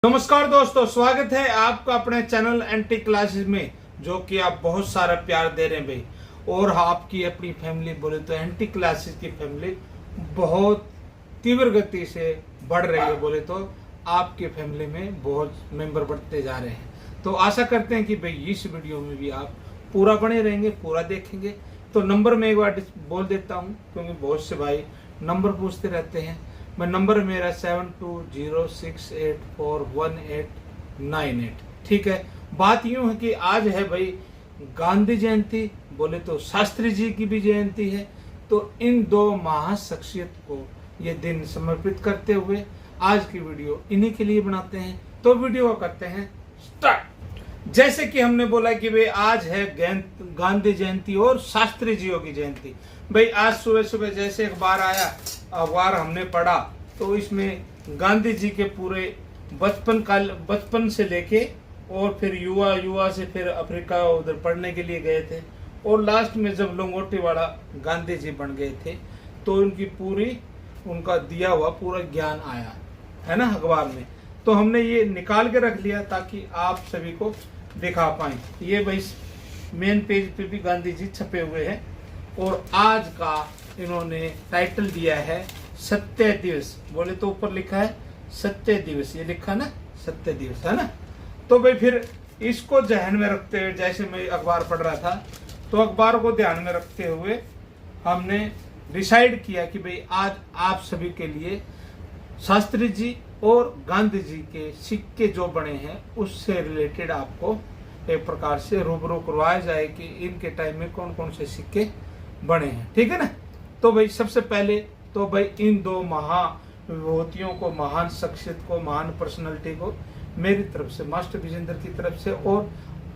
नमस्कार दोस्तों, स्वागत है आपका अपने चैनल एंटी क्लासेस में, जो कि आप बहुत सारा प्यार दे रहे हैं भाई। और आपकी अपनी फैमिली बोले तो एंटी क्लासेस की फैमिली बहुत तीव्र गति से बढ़ रही है। बोले तो आपकी फैमिली में बहुत मेंबर बढ़ते जा रहे हैं। तो आशा करते हैं कि भाई इस वीडियो में भी आप पूरा बने रहेंगे, पूरा देखेंगे। तो नंबर में एक बार बोल देता हूँ, क्योंकि बहुत से भाई नंबर पूछते रहते हैं। मैं नंबर मेरा 7206841898। ठीक है, बात यूं है कि आज है भाई गांधी जयंती, बोले तो शास्त्री जी की भी जयंती है। तो इन दो महाशख्सियत को ये दिन समर्पित करते हुए आज की वीडियो इन्हीं के लिए बनाते हैं। तो वीडियो करते हैं स्टार्ट। जैसे कि हमने बोला कि भाई आज है गांधी जयंती और शास्त्री जीओ की जयंती। भाई आज सुबह सुबह जैसे अखबार आया, अखबार हमने पढ़ा, तो इसमें गांधी जी के पूरे बचपन से लेके और फिर युवा से फिर अफ्रीका उधर पढ़ने के लिए गए थे, और लास्ट में जब लंगोटीवाला गांधी जी बन गए थे तो उनका दिया हुआ पूरा ज्ञान आया है ना अखबार में। तो हमने ये निकाल के रख लिया ताकि आप सभी को दिखा पाए। ये भाई मेन पेज पे भी गांधी जी छपे हुए हैं, और आज का इन्होंने टाइटल दिया है सत्य दिवस। बोले तो ऊपर लिखा है सत्य दिवस, ये लिखा ना सत्य दिवस, है ना। तो भाई फिर इसको ध्यान में रखते हुए, जैसे मैं अखबार पढ़ रहा था तो अखबार को ध्यान में रखते हुए हमने डिसाइड किया कि भाई आज आप सभी के लिए शास्त्री जी और गांधी जी के सिक्के जो बने हैं उससे रिलेटेड आपको एक प्रकार से रूबरू करवाया जाए कि इनके टाइम में कौन कौन से सिक्के बने हैं। ठीक है ना। तो भाई सबसे पहले तो भाई इन दो महाविभूतियों को, महान शख्सियत को, महान पर्सनालिटी को मेरी तरफ से, मास्टर विजेंद्र की तरफ से और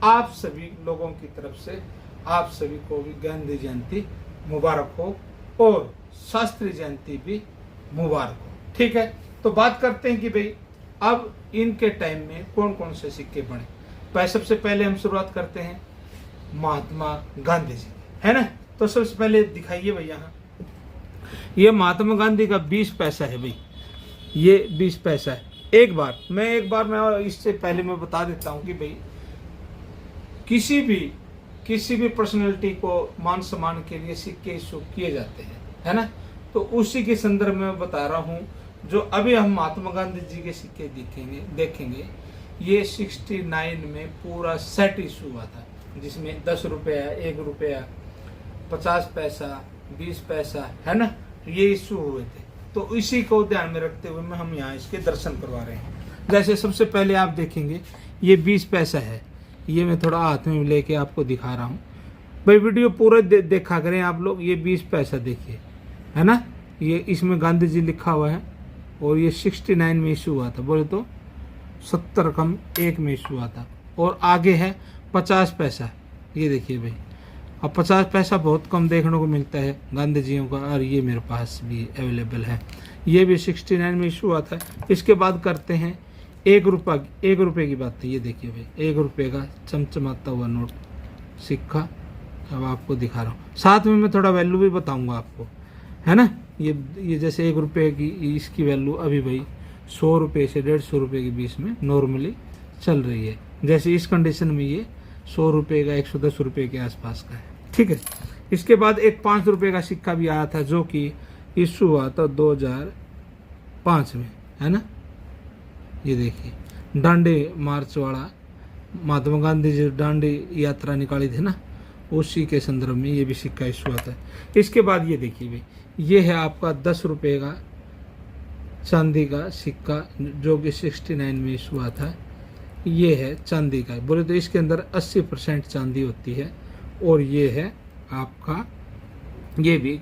आप सभी लोगों की तरफ से आप सभी को भी गांधी जयंती मुबारक हो और शास्त्री जयंती भी मुबारक हो। ठीक है, तो बात करते हैं कि भाई अब इनके टाइम में कौन कौन से सिक्के बने। सबसे पहले हम शुरुआत करते हैं महात्मा गांधी जी, है ना। तो सबसे पहले दिखाइए भाई, यहाँ ये महात्मा गांधी का 20 पैसा है भाई, ये 20 पैसा है। एक बार मैं इससे पहले मैं बता देता हूँ कि भाई किसी भी पर्सनैलिटी को मान सम्मान के लिए सिक्के इशू किए जाते हैं, है ना। तो उसी के संदर्भ में बता रहा हूँ। जो अभी हम महात्मा गांधी जी के सिक्के देखेंगे ये 69 में पूरा सेट इशू हुआ था, जिसमें 10 रुपया, 1 रुपया, 50 पैसा, 20 पैसा, है ना, ये इशू हुए थे। तो इसी को ध्यान में रखते हुए मैं हम यहाँ इसके दर्शन करवा रहे हैं। जैसे सबसे पहले आप देखेंगे ये 20 पैसा है, ये मैं थोड़ा हाथ में लेके आपको दिखा रहा हूँ भाई। वीडियो पूरा देखा करें आप लोग। ये 20 पैसा देखिए, है ना, ये इसमें गांधी जी लिखा हुआ है, और ये 69 में इशू हुआ था। बोले तो 70 में इशू हुआ था। और आगे है 50 पैसा, ये देखिए भाई। अब 50 पैसा बहुत कम देखने को मिलता है गांधी जियों का, और ये मेरे पास भी अवेलेबल है। ये भी 69 में इशू हुआ था। इसके बाद करते हैं 1 रुपये की बात है। ये देखिए भाई, 1 रुपये का चमचमाता हुआ नोट सिक्का अब आपको दिखा रहा हूँ। साथ में मैं थोड़ा वैल्यू भी बताऊंगा आपको, है ना। ये जैसे 1 रुपये की इसकी वैल्यू अभी भाई 100 रुपये से 150 रुपये के बीच में नॉर्मली चल रही है। जैसे इस कंडीशन में ये 100 रुपये का 110 रुपये के आसपास का है। ठीक है। इसके बाद एक 5 रुपये का सिक्का भी आया था, जो कि इशू हुआ था 2005 में, है ना। ये देखिए दांडी मार्च वाला, महात्मा गांधी जी दांडी यात्रा निकाली थी ना, उसी के संदर्भ में ये भी सिक्का इशू हुआ था। इसके बाद ये देखिए भाई, ये है आपका 10 रुपये का चांदी का सिक्का, जो कि 69 में इशू हुआ था। ये है चांदी का। बोले तो इसके अंदर 80% चांदी होती है। और ये है आपका, ये भी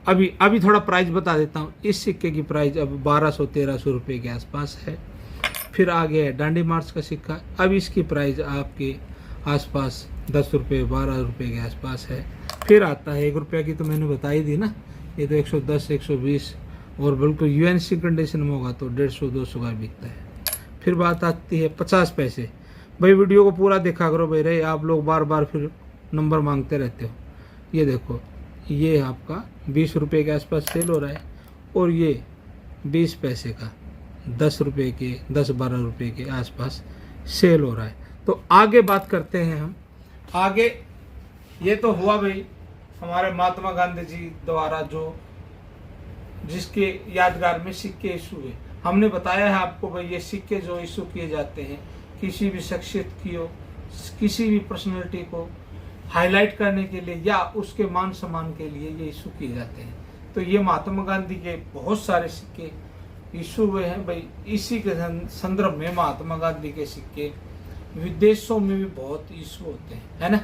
अभी थोड़ा प्राइस बता देता हूँ। इस सिक्के की प्राइस अब 1200-1300 रुपये के आसपास है। फिर आगे है दांडी मार्च का सिक्का, अब इसकी प्राइस आपके आसपास 10 रुपये 12 रुपये के आसपास है। फिर आता है 1 रुपये की, तो मैंने बताई दी ना, ये तो 110, 120 और बिल्कुल यूएनसी कंडीशन में होगा तो 150-200 का बिकता है। फिर बात आती है 50 पैसे। भाई वीडियो को पूरा देखा करो भाई, रहे आप लोग बार बार फिर नंबर मांगते रहते हो। ये देखो, ये आपका 20 रुपये के आसपास सेल हो रहा है, और ये 20 पैसे का 10 रुपये के, 10-12 रुपये के आसपास सेल हो रहा है। तो आगे बात करते हैं हम। आगे ये तो हुआ भाई हमारे महात्मा गांधी जी द्वारा जो जिसके यादगार में सिक्के इशू हुए। हमने बताया है आपको भाई ये सिक्के जो इशू किए जाते हैं किसी भी शख्सियत की हो, किसी भी पर्सनैलिटी को हाईलाइट करने के लिए या उसके मान सम्मान के लिए ये इशू किए जाते हैं। तो ये महात्मा गांधी के बहुत सारे सिक्के इशू हुए हैं भाई। इसी के संदर्भ में महात्मा गांधी के सिक्के विदेशों में भी बहुत इशू होते हैं, है ना।